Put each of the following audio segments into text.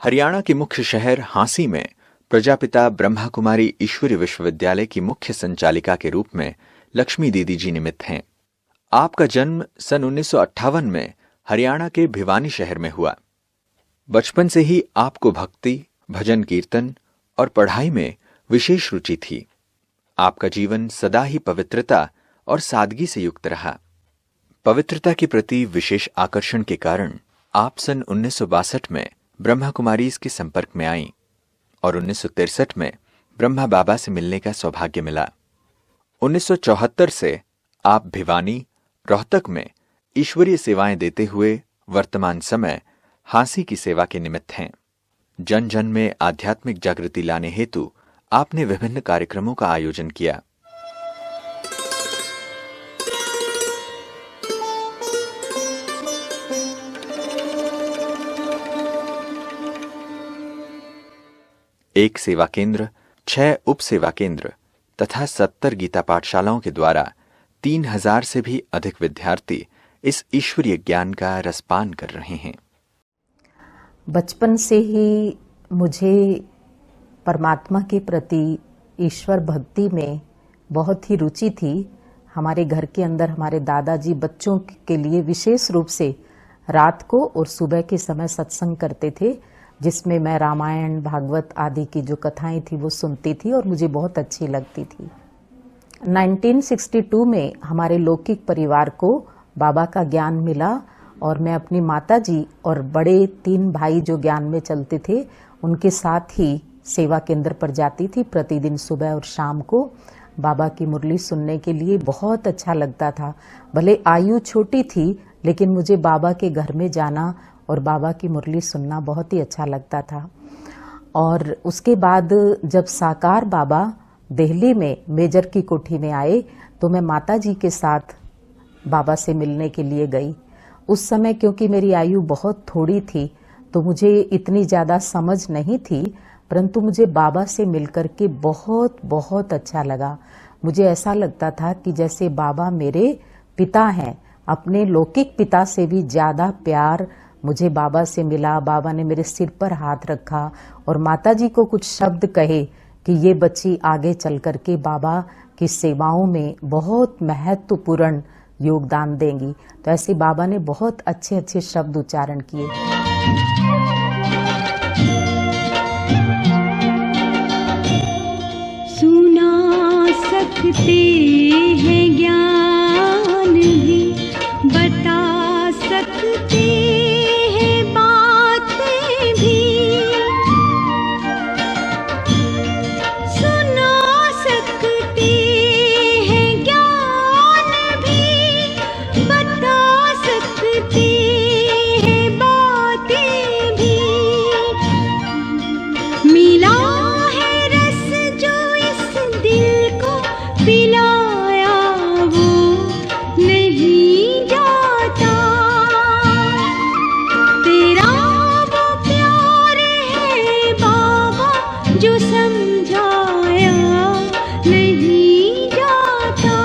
हरियाणा के मुख्य शहर हांसी में प्रजापिता ब्रह्मा कुमारी ईश्वरी विश्वविद्यालय की मुख्य संचालिका के रूप में लक्ष्मी दीदी जी निमित्त हैं। आपका जन्म सन 1958 में हरियाणा के भिवानी शहर में हुआ। बचपन से ही आपको भक्ति, भजन कीर्तन और पढ़ाई में विशेष रुचि थी। आपका जीवन सदा ही पवित्रता और सादगी से युक्त रहा। पवित्रता के प्रति विशेष आकर्षण के कारण आप सन 1962 में ब्रह्मा कुमारीज के संपर्क में आईं और 1963 में ब्रह्मा बाबा से मिलने का सौभाग्य मिला। 1974 से आप भिवानी, रोहतक में ईश्वरीय सेवाएं देते हुए वर्तमान समय हांसी की सेवा के निमित्त हैं। जन जन में आध्यात्मिक जागृति लाने हेतु आपने विभिन्न कार्यक्रमों का आयोजन किया। एक सेवा केंद्र, 6 उप सेवा केंद्र तथा 70 गीता पाठशालाओं के द्वारा 3000 से भी अधिक विद्यार्थी इस ईश्वरीय ज्ञान का रसपान कर रहे हैं। बचपन से ही मुझे परमात्मा के प्रति, ईश्वर भक्ति में बहुत ही रुचि थी। हमारे घर के अंदर हमारे दादाजी बच्चों के लिए विशेष रूप से रात को और सुबह के समय सत्संग करते थे, जिसमें मैं रामायण, भागवत आदि की जो कथाएं थी वो सुनती थी और मुझे बहुत अच्छी लगती थी। 1962 में हमारे लौकिक परिवार को बाबा का ज्ञान मिला और मैं अपनी माताजी और बड़े 3 भाई जो ज्ञान में चलते थे उनके साथ ही सेवा केंद्र पर जाती थी। प्रतिदिन सुबह और शाम को बाबा की मुरली सुनने के लिए बहुत अच्छा लगता था। भले आयु छोटी थी लेकिन मुझे बाबा के घर में जाना और बाबा की मुरली सुनना बहुत ही अच्छा लगता था। और उसके बाद जब साकार बाबा दिल्ली में मेजर की कोठी में आए तो मैं माताजी के साथ बाबा से मिलने के लिए गई। उस समय क्योंकि मेरी आयु बहुत थोड़ी थी तो मुझे इतनी ज़्यादा समझ नहीं थी, परंतु मुझे बाबा से मिलकर के बहुत बहुत अच्छा लगा। मुझे ऐसा लगता था कि जैसे बाबा मेरे पिता हैं। अपने लौकिक पिता से भी ज़्यादा प्यार मुझे बाबा से मिला। बाबा ने मेरे सिर पर हाथ रखा और माताजी को कुछ शब्द कहे कि ये बच्ची आगे चल करके बाबा की सेवाओं में बहुत महत्वपूर्ण योगदान देंगी। तो ऐसे बाबा ने बहुत अच्छे अच्छे शब्द उच्चारण किए। सुना सकते हैं ज्ञान भी, बता सकते हैं बातें भी, सुना सकते हैं ज्ञान भी, बता सकते हैं बातें भी। मिला है रस जो इस दिल को पिलाया वो नहीं जाता। तेरा वो प्यार है बाबा जो समझाया नहीं जाता।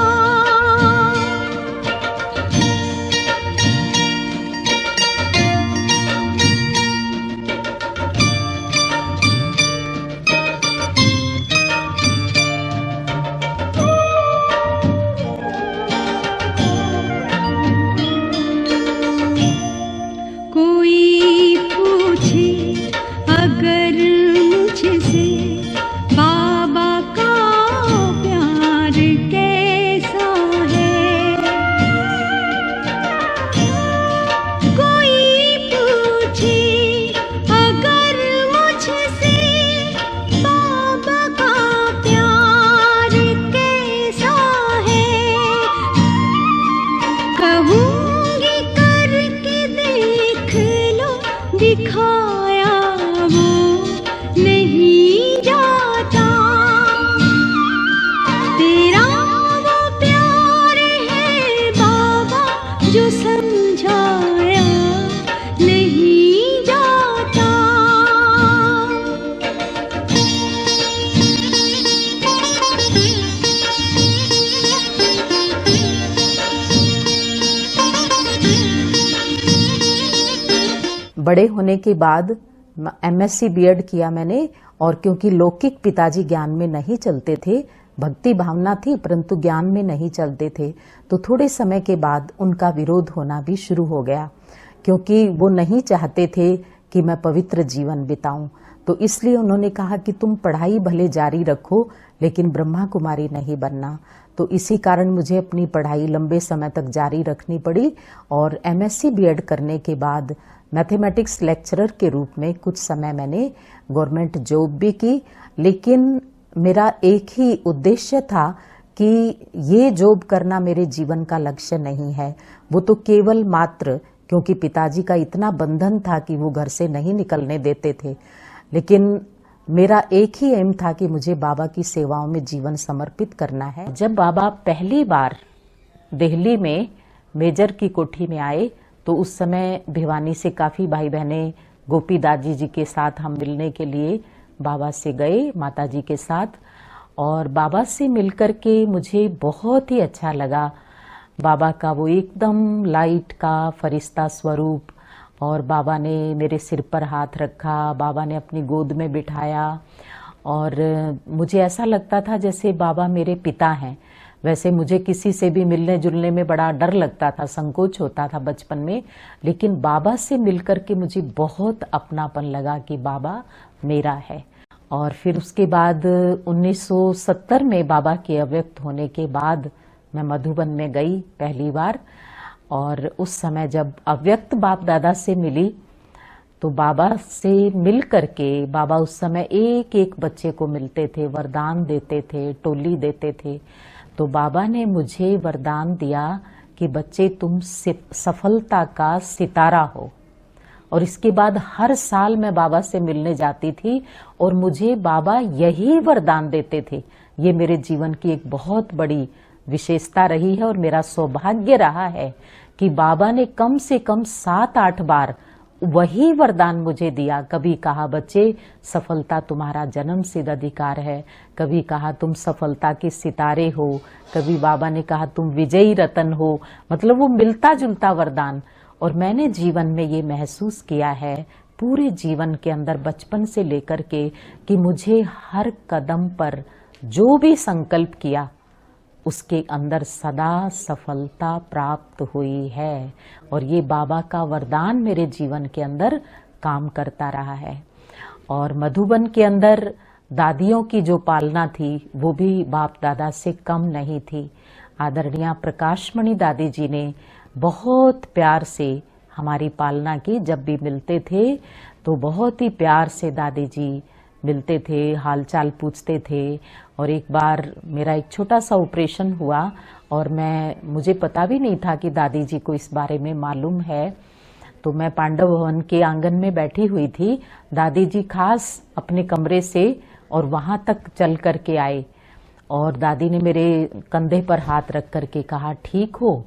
कोई पूछे अगर मुझसे बाबा का प्यार कैसा है। कोई पूछे अगर मुझसे बाबा का प्यार कैसा है। कहूँगी करके देख लो, दिखाया वो नहीं जाता। तेरा वो प्यार है बाबा जो समझाया नहीं जाता। बड़े होने के बाद MSc बीएड किया मैंने, और क्योंकि लौकिक पिताजी ज्ञान में नहीं चलते थे, भक्ति भावना थी परंतु ज्ञान में नहीं चलते थे, तो थोड़े समय के बाद उनका विरोध होना भी शुरू हो गया, क्योंकि वो नहीं चाहते थे कि मैं पवित्र जीवन बिताऊं। तो इसलिए उन्होंने कहा कि तुम पढ़ाई भले जारी रखो लेकिन ब्रह्मा कुमारी नहीं बनना। तो इसी कारण मुझे अपनी पढ़ाई लंबे समय तक जारी रखनी पड़ी, और MSc बीएड करने के बाद मैथमेटिक्स लेक्चरर के रूप में कुछ समय मैंने गवर्नमेंट जॉब भी की। लेकिन मेरा एक ही उद्देश्य था कि ये जॉब करना मेरे जीवन का लक्ष्य नहीं है, वो तो केवल मात्र क्योंकि पिताजी का इतना बंधन था कि वो घर से नहीं निकलने देते थे। लेकिन मेरा एक ही एम था कि मुझे बाबा की सेवाओं में जीवन समर्पित करना है। जब बाबा पहली बार दिल्ली में मेजर की कोठी में आए तो उस समय भिवानी से काफ़ी भाई बहनें गोपी दादी जी के साथ हम मिलने के लिए बाबा से गए, माता जी के साथ, और बाबा से मिलकर के मुझे बहुत ही अच्छा लगा। बाबा का वो एकदम लाइट का फरिश्ता स्वरूप, और बाबा ने मेरे सिर पर हाथ रखा, बाबा ने अपनी गोद में बिठाया, और मुझे ऐसा लगता था जैसे बाबा मेरे पिता हैं। वैसे मुझे किसी से भी मिलने जुलने में बड़ा डर लगता था, संकोच होता था बचपन में, लेकिन बाबा से मिलकर के मुझे बहुत अपनापन लगा कि बाबा मेरा है। और फिर उसके बाद 1970 में बाबा के अव्यक्त होने के बाद मैं मधुबन में गई पहली बार, और उस समय जब अव्यक्त बाप दादा से मिली तो बाबा से मिल करके बाबा उस समय एक एक बच्चे को मिलते थे, वरदान देते थे, टोली देते थे। तो बाबा ने मुझे वरदान दिया कि बच्चे तुम सफलता का सितारा हो। और इसके बाद हर साल मैं बाबा से मिलने जाती थी और मुझे बाबा यही वरदान देते थे। ये मेरे जीवन की एक बहुत बड़ी विशेषता रही है और मेरा सौभाग्य रहा है कि बाबा ने कम से कम 7-8 बार वही वरदान मुझे दिया। कभी कहा बच्चे सफलता तुम्हारा जन्मसिद्ध अधिकार है, कभी कहा तुम सफलता के सितारे हो, कभी बाबा ने कहा तुम विजयी रतन हो। मतलब वो मिलता जुलता वरदान। और मैंने जीवन में ये महसूस किया है पूरे जीवन के अंदर बचपन से लेकर के कि मुझे हर कदम पर जो भी संकल्प किया उसके अंदर सदा सफलता प्राप्त हुई है। और ये बाबा का वरदान मेरे जीवन के अंदर काम करता रहा है। और मधुबन के अंदर दादियों की जो पालना थी वो भी बाप दादा से कम नहीं थी। आदरणीय प्रकाशमणि दादी जी ने बहुत प्यार से हमारी पालना की। जब भी मिलते थे तो बहुत ही प्यार से दादी जी मिलते थे, हालचाल पूछते थे। और एक बार मेरा एक छोटा सा ऑपरेशन हुआ और मुझे पता भी नहीं था कि दादी जी को इस बारे में मालूम है। तो मैं पांडव भवन के आंगन में बैठी हुई थी, दादी जी खास अपने कमरे से और वहां तक चल करके आए और दादी ने मेरे कंधे पर हाथ रख करके कहा ठीक हो।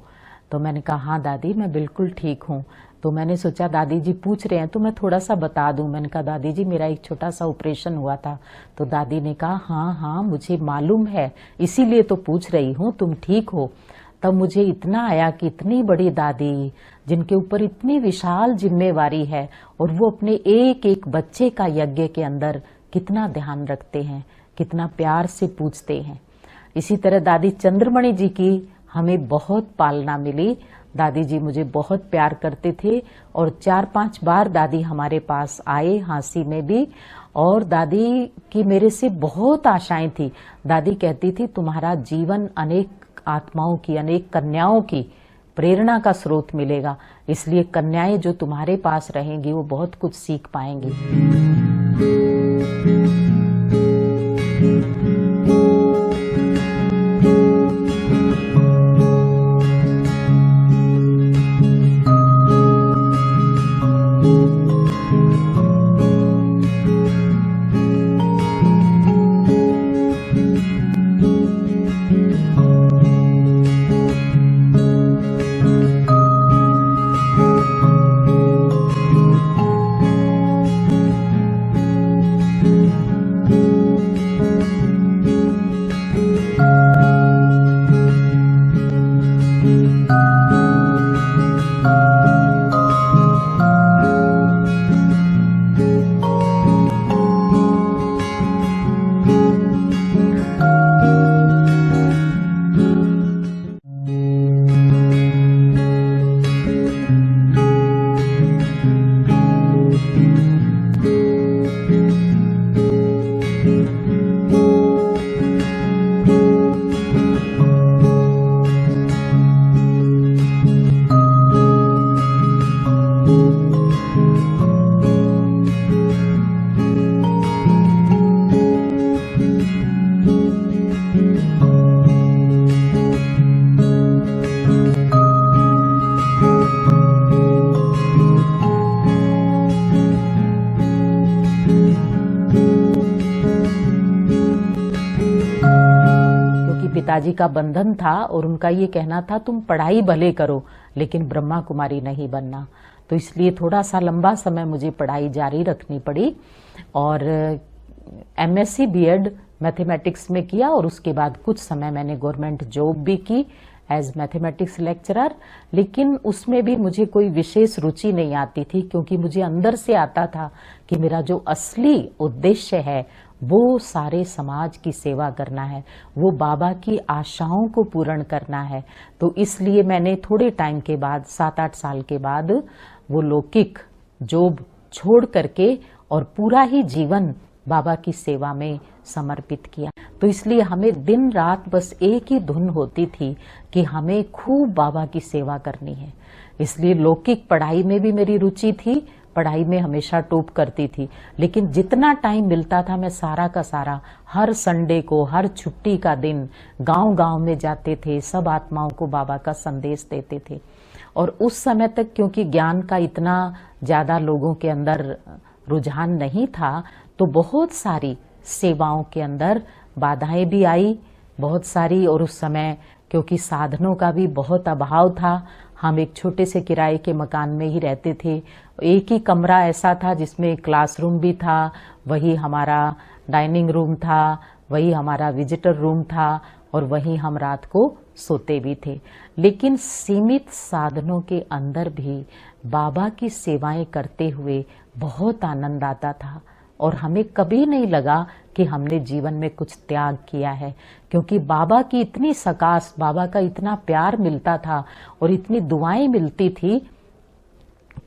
तो मैंने कहा हाँ दादी मैं बिल्कुल ठीक हूँ। तो मैंने सोचा दादी जी पूछ रहे हैं तो मैं थोड़ा सा बता दूं। मैंने कहा दादी जी मेरा एक छोटा सा ऑपरेशन हुआ था। तो दादी ने कहा हाँ हाँ मुझे मालूम है, इसीलिए तो पूछ रही हूँ, तुम ठीक हो। तब मुझे इतना आया कि इतनी बड़ी दादी जिनके ऊपर इतनी विशाल जिम्मेवारी है और वो अपने एक एक बच्चे का यज्ञ के अंदर कितना ध्यान रखते हैं, कितना प्यार से पूछते हैं। इसी तरह दादी चंद्रमणि जी की हमें बहुत पालना मिली। दादी जी मुझे बहुत प्यार करते थे और 4-5 बार दादी हमारे पास आए, हाँसी में भी। और दादी की मेरे से बहुत आशाएं थी। दादी कहती थी तुम्हारा जीवन अनेक आत्माओं की, अनेक कन्याओं की प्रेरणा का स्रोत मिलेगा, इसलिए कन्याएं जो तुम्हारे पास रहेंगी वो बहुत कुछ सीख पाएंगी। क्योंकि पिताजी का बंधन था और उनका ये कहना था तुम पढ़ाई भले करो लेकिन ब्रह्मा कुमारी नहीं बनना, तो इसलिए थोड़ा सा लंबा समय मुझे पढ़ाई जारी रखनी पड़ी और एमएससी बीएड मैथमेटिक्स में किया और उसके बाद कुछ समय मैंने गवर्नमेंट जॉब भी की एज मैथमेटिक्स लेक्चरर, लेकिन उसमें भी मुझे कोई विशेष रुचि नहीं आती थी क्योंकि मुझे अंदर से आता था कि मेरा जो असली उद्देश्य है वो सारे समाज की सेवा करना है, वो बाबा की आशाओं को पूर्ण करना है। तो इसलिए मैंने थोड़े टाइम के बाद 7-8 साल के बाद वो लौकिक जॉब छोड़ करके और पूरा ही जीवन बाबा की सेवा में समर्पित किया। तो इसलिए हमें दिन रात बस एक ही धुन होती थी कि हमें खूब बाबा की सेवा करनी है। इसलिए लौकिक पढ़ाई में भी मेरी रुचि थी, पढ़ाई में हमेशा टॉप करती थी, लेकिन जितना टाइम मिलता था मैं सारा का सारा हर संडे को, हर छुट्टी का दिन गांव-गांव में जाते थे, सब आत्माओं को बाबा का संदेश देते थे। और उस समय तक क्योंकि ज्ञान का इतना ज्यादा लोगों के अंदर रुझान नहीं था, तो बहुत सारी सेवाओं के अंदर बाधाएं भी आई बहुत सारी, और उस समय क्योंकि साधनों का भी बहुत अभाव था, हम एक छोटे से किराए के मकान में ही रहते थे। एक ही कमरा ऐसा था जिसमें क्लासरूम भी था, वही हमारा डाइनिंग रूम था, वही हमारा विजिटर रूम था और वही हम रात को सोते भी थे। लेकिन सीमित साधनों के अंदर भी बाबा की सेवाएं करते हुए बहुत आनंद आता था और हमें कभी नहीं लगा कि हमने जीवन में कुछ त्याग किया है, क्योंकि बाबा की इतनी सकाश, बाबा का इतना प्यार मिलता था और इतनी दुआएं मिलती थी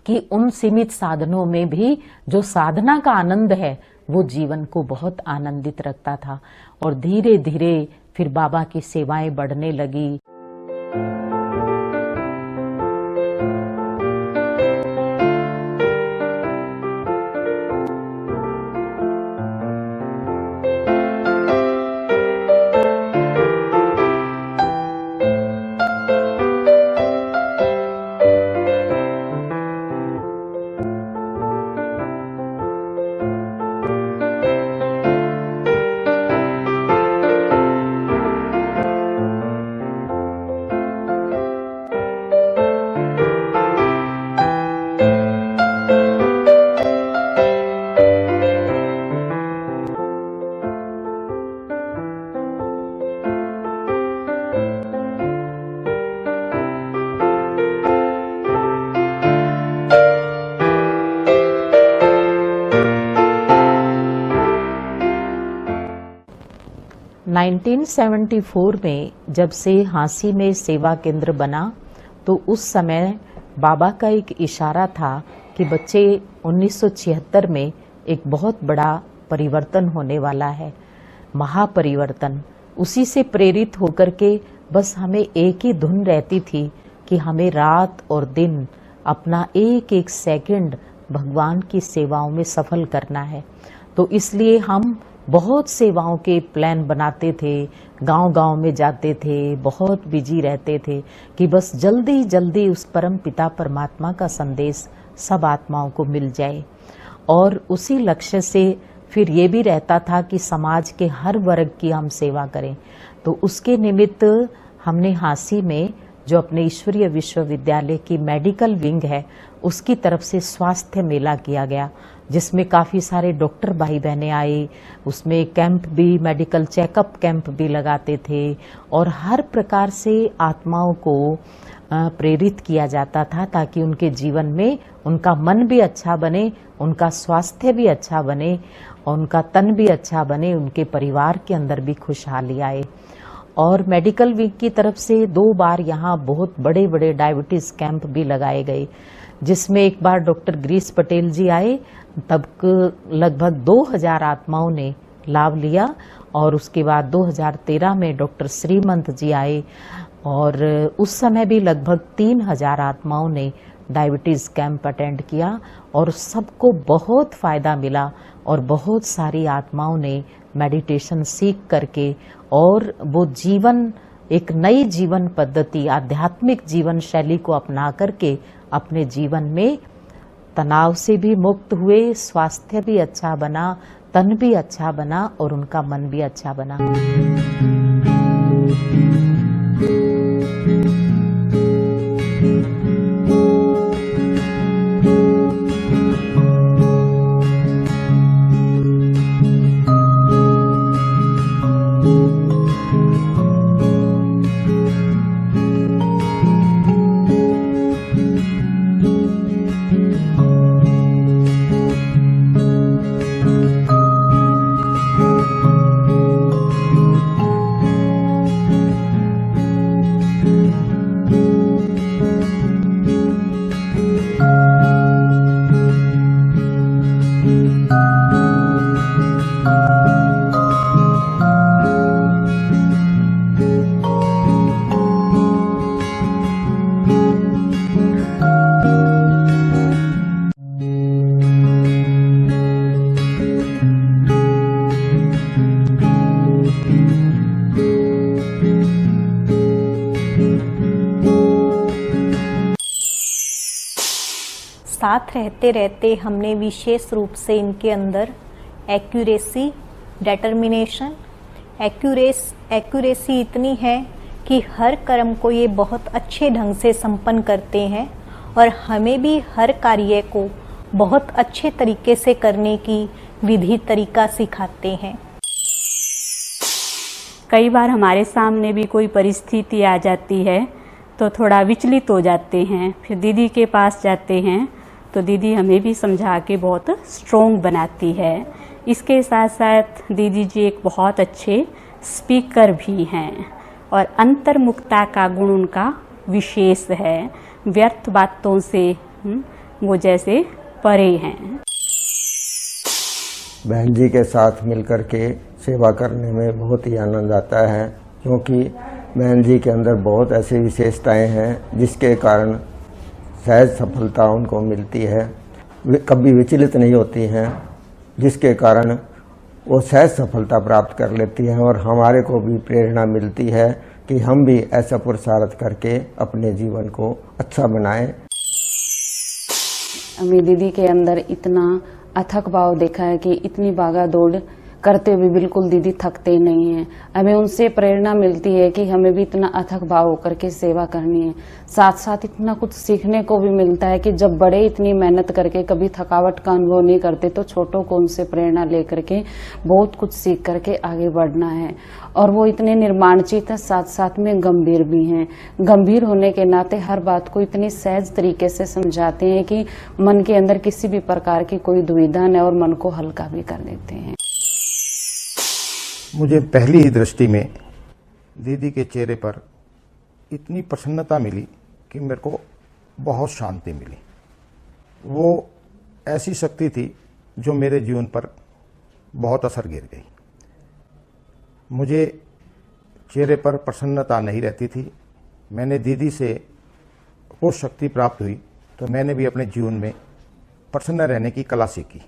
कि उन सीमित साधनों में भी जो साधना का आनंद है वो जीवन को बहुत आनंदित रखता था। और धीरे धीरे फिर बाबा की सेवाएं बढ़ने लगी। नाइनटीन 1974 में जब से हांसी में सेवा केंद्र बना, तो उस समय बाबा का एक इशारा था कि बच्चे 1976 में एक बहुत बड़ा परिवर्तन होने वाला है, महापरिवर्तन। उसी से प्रेरित होकर के बस हमें एक ही धुन रहती थी कि हमें रात और दिन अपना एक एक सेकंड भगवान की सेवाओं में सफल करना है। तो इसलिए हम बहुत सेवाओं के प्लान बनाते थे, गांव-गांव में जाते थे, बहुत बिजी रहते थे कि बस जल्दी जल्दी उस परम पिता परमात्मा का संदेश सब आत्माओं को मिल जाए। और उसी लक्ष्य से फिर ये भी रहता था कि समाज के हर वर्ग की हम सेवा करें। तो उसके निमित्त हमने हांसी में जो अपने ईश्वरीय विश्वविद्यालय की मेडिकल विंग है, उसकी तरफ से स्वास्थ्य मेला किया गया, जिसमें काफ़ी सारे डॉक्टर भाई बहनें आए। उसमें कैंप भी, मेडिकल चेकअप कैंप भी लगाते थे और हर प्रकार से आत्माओं को प्रेरित किया जाता था ताकि उनके जीवन में उनका मन भी अच्छा बने, उनका स्वास्थ्य भी अच्छा बने, उनका तन भी अच्छा बने, उनके परिवार के अंदर भी खुशहाली आए। और मेडिकल वीक की तरफ से 2 बार यहाँ बहुत बड़े बड़े डायबिटीज कैंप भी लगाए गए, जिसमें एक बार डॉक्टर गिरीश पटेल जी आए, तब लगभग 2000 आत्माओं ने लाभ लिया। और उसके बाद 2013 में डॉक्टर श्रीमंत जी आए और उस समय भी लगभग 3000 आत्माओं ने डायबिटीज़ कैंप अटेंड किया और सबको बहुत फ़ायदा मिला और बहुत सारी आत्माओं ने मेडिटेशन सीख करके और वो जीवन एक नई जीवन पद्धति आध्यात्मिक जीवन शैली को अपना करके अपने जीवन में तनाव से भी मुक्त हुए, स्वास्थ्य भी अच्छा बना, तन भी अच्छा बना और उनका मन भी अच्छा बना। साथ रहते रहते हमने विशेष रूप से इनके अंदर एक्यूरेसी, डिटर्मिनेशन, एक्यूरेसी इतनी है कि हर कर्म को ये बहुत अच्छे ढंग से संपन्न करते हैं और हमें भी हर कार्य को बहुत अच्छे तरीके से करने की विधि तरीका सिखाते हैं। कई बार हमारे सामने भी कोई परिस्थिति आ जाती है तो थोड़ा विचलित हो जाते हैं, फिर दीदी के पास जाते हैं तो दीदी हमें भी समझा के बहुत स्ट्रोंग बनाती है। इसके साथ साथ दीदी जी एक बहुत अच्छे स्पीकर भी हैं और अंतर्मुखता का गुण उनका विशेष है। व्यर्थ बातों से वो जैसे परे हैं। बहन जी के साथ मिलकर के सेवा करने में बहुत ही आनंद आता है, क्योंकि बहन जी के अंदर बहुत ऐसी विशेषताएं हैं जिसके कारण सहज सफलता उनको मिलती है। वे कभी विचलित नहीं होती हैं, जिसके कारण वो सहज सफलता प्राप्त कर लेती हैं और हमारे को भी प्रेरणा मिलती है कि हम भी ऐसा पुरुषार्थ करके अपने जीवन को अच्छा बनाएं। मेरी दीदी के अंदर इतना अथक भाव देखा है कि इतनी भागा दौड़ करते हुए बिल्कुल दीदी थकते नहीं हैं। हमें उनसे प्रेरणा मिलती है कि हमें भी इतना अथक भाव होकर के सेवा करनी है। साथ साथ इतना कुछ सीखने को भी मिलता है कि जब बड़े इतनी मेहनत करके कभी थकावट का अनुभव नहीं करते तो छोटों को उनसे प्रेरणा लेकर के बहुत कुछ सीख करके आगे बढ़ना है। और वो इतने निर्माणचित हैं, साथ साथ में गंभीर भी हैं। गंभीर होने के नाते हर बात को इतनी सहज तरीके से समझाते हैं कि मन के अंदर किसी भी प्रकार की कोई दुविधा न और मन को हल्का भी कर देते हैं। मुझे पहली ही दृष्टि में दीदी के चेहरे पर इतनी प्रसन्नता मिली कि मेरे को बहुत शांति मिली। वो ऐसी शक्ति थी जो मेरे जीवन पर बहुत असर गिर गई। मुझे चेहरे पर प्रसन्नता नहीं रहती थी। मैंने दीदी से वो शक्ति प्राप्त हुई तो मैंने भी अपने जीवन में प्रसन्न रहने की कला सीखी।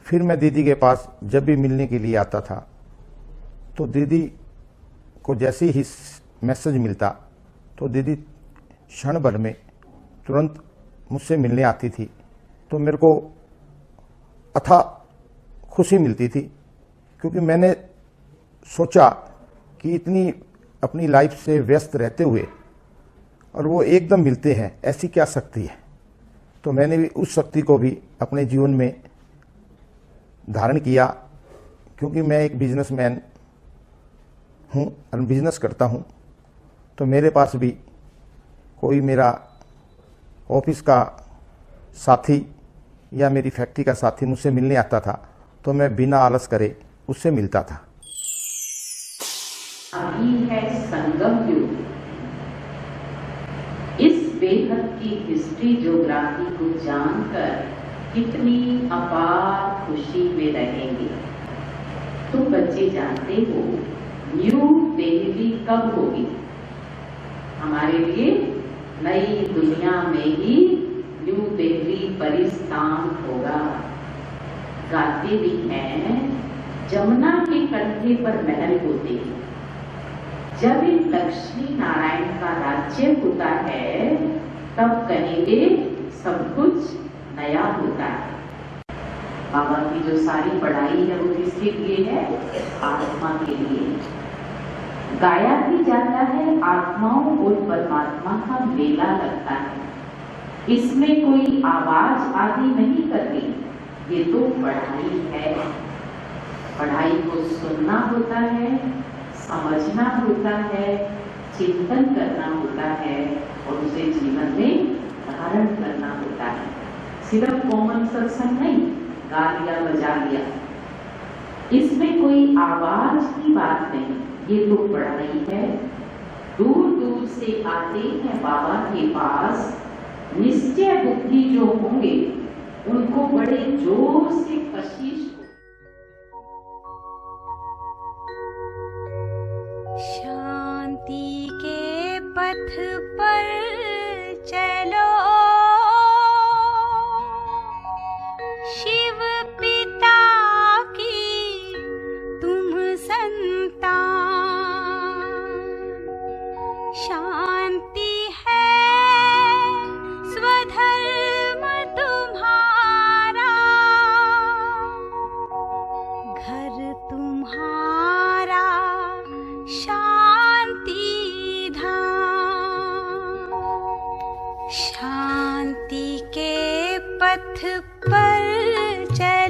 फिर मैं दीदी के पास जब भी मिलने के लिए आता था तो दीदी को जैसे ही मैसेज मिलता तो दीदी क्षण भर में तुरंत मुझसे मिलने आती थी। तो मेरे को अथाह खुशी मिलती थी, क्योंकि मैंने सोचा कि इतनी अपनी लाइफ से व्यस्त रहते हुए और वो एकदम मिलते हैं, ऐसी क्या शक्ति है। तो मैंने भी उस शक्ति को भी अपने जीवन में धारण किया, क्योंकि मैं एक बिजनेसमैन हूँ और बिजनेस करता हूँ। तो मेरे पास भी कोई मेरा ऑफिस का साथी या मेरी फैक्ट्री का साथी मुझसे मिलने आता था तो मैं बिना आलस करे उससे मिलता था। अभी है संगम युग। इस बेहद की हिस्ट्री ज्योग्राफी को जानकर कितनी अपार खुशी में रहेंगे। तुम बच्चे जानते हो न्यू दिल्ली कब होगी? हमारे लिए नई दुनिया में ही यूं बेहरी परिस्तान होगा। गाते भी हैं, जमुना के कंढे पर महल होते हैं, जब इन लक्ष्मी नारायण का राज्य होता है तब कहेंगे सब कुछ नया होता है। बाबा की जो सारी पढ़ाई है वो किसके लिए है? आत्मा के लिए। गाया भी जाता है, आत्माओं और परमात्मा का मेला लगता है। इसमें कोई आवाज आदि नहीं करती, ये तो पढ़ाई है। पढ़ाई को सुनना होता है, समझना होता है, चिंतन करना होता है और उसे जीवन में धारण करना होता है। सिर्फ कॉमन सत्संग नहीं, गा लिया बजा लिया, इसमें कोई आवाज की बात नहीं, ये तो पढ़ाई है। दूर दूर से आते हैं बाबा के पास, निश्चय बुद्धि जो होंगे उनको बड़े जोर से कशिश। शांति के पथ पर चलो, शिव पिता की तुम संतान। शांति है स्वधर्म तुम्हारा, घर तुम्हारा शांति धाम। शांति के पथ पर चल